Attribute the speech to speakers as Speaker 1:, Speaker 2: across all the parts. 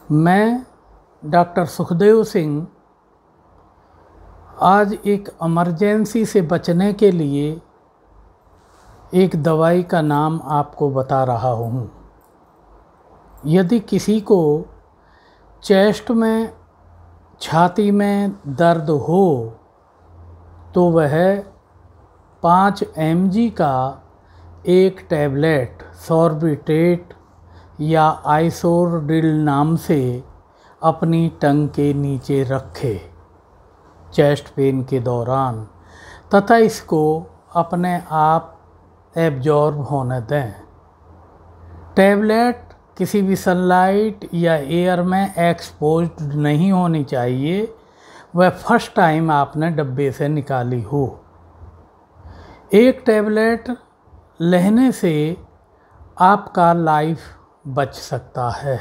Speaker 1: मैं डॉक्टर सुखदेव सिंह आज एक इमरजेंसी से बचने के लिए एक दवाई का नाम आपको बता रहा हूँ। यदि किसी को चेस्ट में, छाती में दर्द हो तो वह 5 mg का एक टैबलेट सॉर्बिट्रेट या आइसोर्डिल नाम से अपनी टंग के नीचे रखे चेस्ट पेन के दौरान तथा इसको अपने आप एब्जॉर्ब होने दें। टैबलेट किसी भी सनलाइट या एयर में एक्सपोज्ड नहीं होनी चाहिए। वह फर्स्ट टाइम आपने डब्बे से निकाली हो। एक टैबलेट लेने से आपका लाइफ बच सकता है।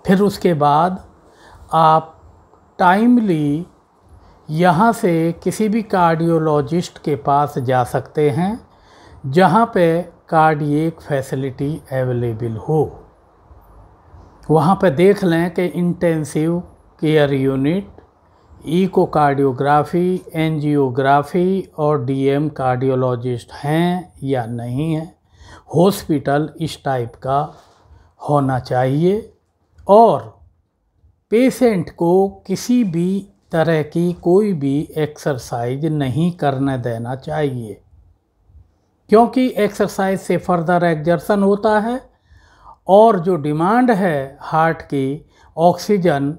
Speaker 1: फिर उसके बाद आप टाइमली यहाँ से किसी भी कार्डियोलॉजिस्ट के पास जा सकते हैं जहाँ पे कार्डियक फैसिलिटी अवेलेबल हो। वहाँ पे देख लें कि intensive care unit, echocardiography, angiography और डीएम कार्डियोलॉजिस्ट हैं या नहीं हैं। हॉस्पिटल इस टाइप का होना चाहिए और पेशेंट को किसी भी तरह की कोई भी एक्सरसाइज नहीं करने देना चाहिए, क्योंकि एक्सरसाइज से फर्दर एक्सर्शन होता है और जो डिमांड है हार्ट की ऑक्सीजन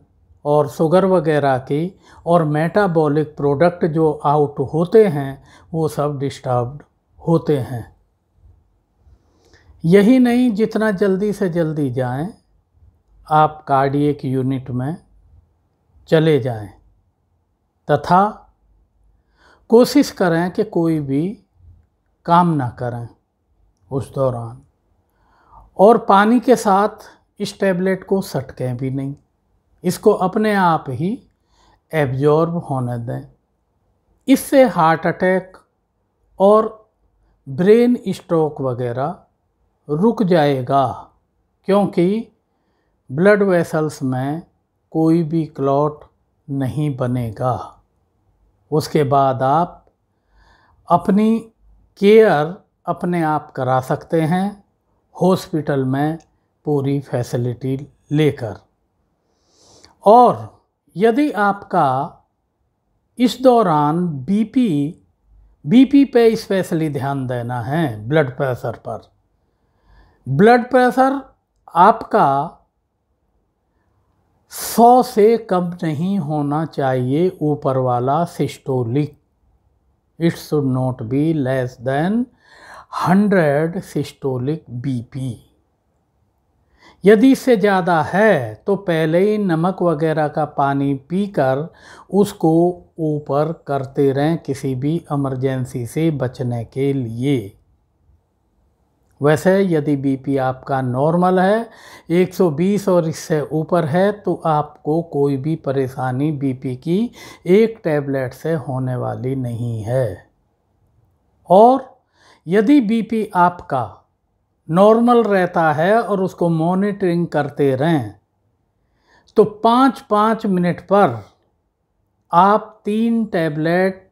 Speaker 1: और शुगर वगैरह की और मेटाबॉलिक प्रोडक्ट जो आउट होते हैं वो सब डिस्टर्ब्ड होते हैं। यही नहीं, जितना जल्दी से जल्दी जाएं आप कार्डियक यूनिट में चले जाएं तथा कोशिश करें कि कोई भी काम ना करें उस दौरान, और पानी के साथ इस टैबलेट को सटकें भी नहीं। इसको अपने आप ही एब्जॉर्ब होने दें। इससे हार्ट अटैक और ब्रेन स्ट्रोक वगैरह रुक जाएगा, क्योंकि ब्लड वेसल्स में कोई भी क्लॉट नहीं बनेगा। उसके बाद आप अपनी केयर अपने आप करा सकते हैं हॉस्पिटल में पूरी फैसिलिटी लेकर। और यदि आपका इस दौरान बीपी पे स्पेशली ध्यान देना है, ब्लड प्रेशर पर। ब्लड प्रेशर आपका 100 से कम नहीं होना चाहिए, ऊपर वाला systolic. It should not be less than 100 systolic BP. यदि इससे ज़्यादा है तो पहले ही नमक वगैरह का पानी पीकर उसको ऊपर करते रहें किसी भी इमरजेंसी से बचने के लिए। वैसे यदि बीपी आपका नॉर्मल है, 120 और इससे ऊपर है, तो आपको कोई भी परेशानी बीपी की एक टैबलेट से होने वाली नहीं है। और यदि बीपी आपका नॉर्मल रहता है और उसको मॉनिटरिंग करते रहें तो 5-5 मिनट पर आप 3 टैबलेट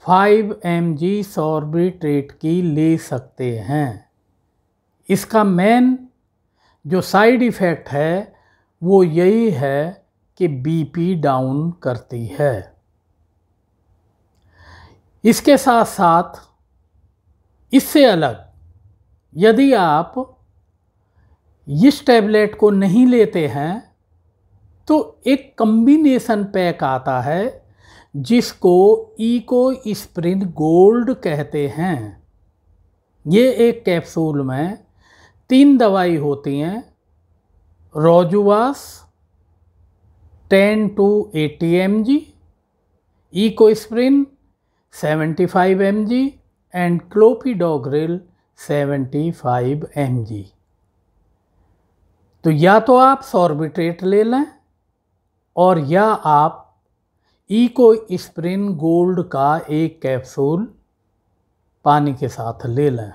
Speaker 1: 5 mg सॉर्बिट्रेट की ले सकते हैं। इसका मेन जो साइड इफ़ेक्ट है वो यही है कि बीपी डाउन करती है। इसके साथ साथ इससे अलग यदि आप इस टैबलेट को नहीं लेते हैं तो एक कॉम्बिनेशन पैक आता है जिसको इकोस्प्रिन गोल्ड कहते हैं। ये एक कैप्सूल में 3 दवाई होती हैं। रोजुवास 10 to 80 mg, Ecosprin 75 mg and clopidogrel 75 mg। तो या तो आप सॉर्बिट्रेट ले लें और या आप इकोस्प्रिन गोल्ड का एक कैप्सूल पानी के साथ ले लें।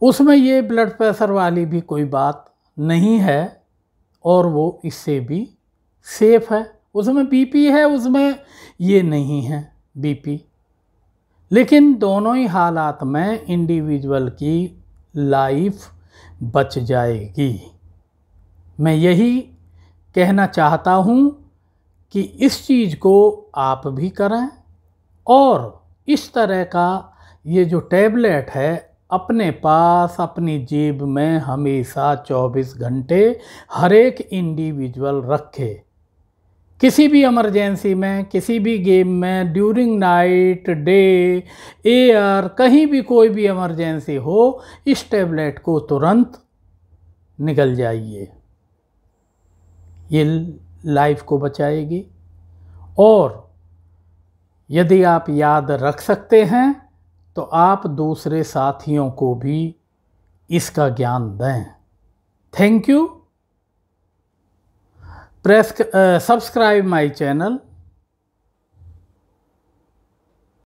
Speaker 1: उसमें ये ब्लड प्रेशर वाली भी कोई बात नहीं है और वो इससे भी सेफ है। उसमें बीपी है, उसमें ये नहीं है बीपी। लेकिन दोनों ही हालात में इंडिविजुअल की लाइफ बच जाएगी। मैं यही कहना चाहता हूँ कि इस चीज़ को आप भी करें और इस तरह का ये जो टैबलेट है अपने पास अपनी जेब में हमेशा 24 घंटे हर एक इंडिविजुअल रखे। किसी भी इमरजेंसी में, किसी भी गेम में, ड्यूरिंग नाइट, डे, एयर, कहीं भी कोई भी इमरजेंसी हो, इस टैबलेट को तुरंत निकल जाइए। ये लाइफ को बचाएगी। और यदि आप याद रख सकते हैं तो आप दूसरे साथियों को भी इसका ज्ञान दें। Thank you. Subscribe my channel.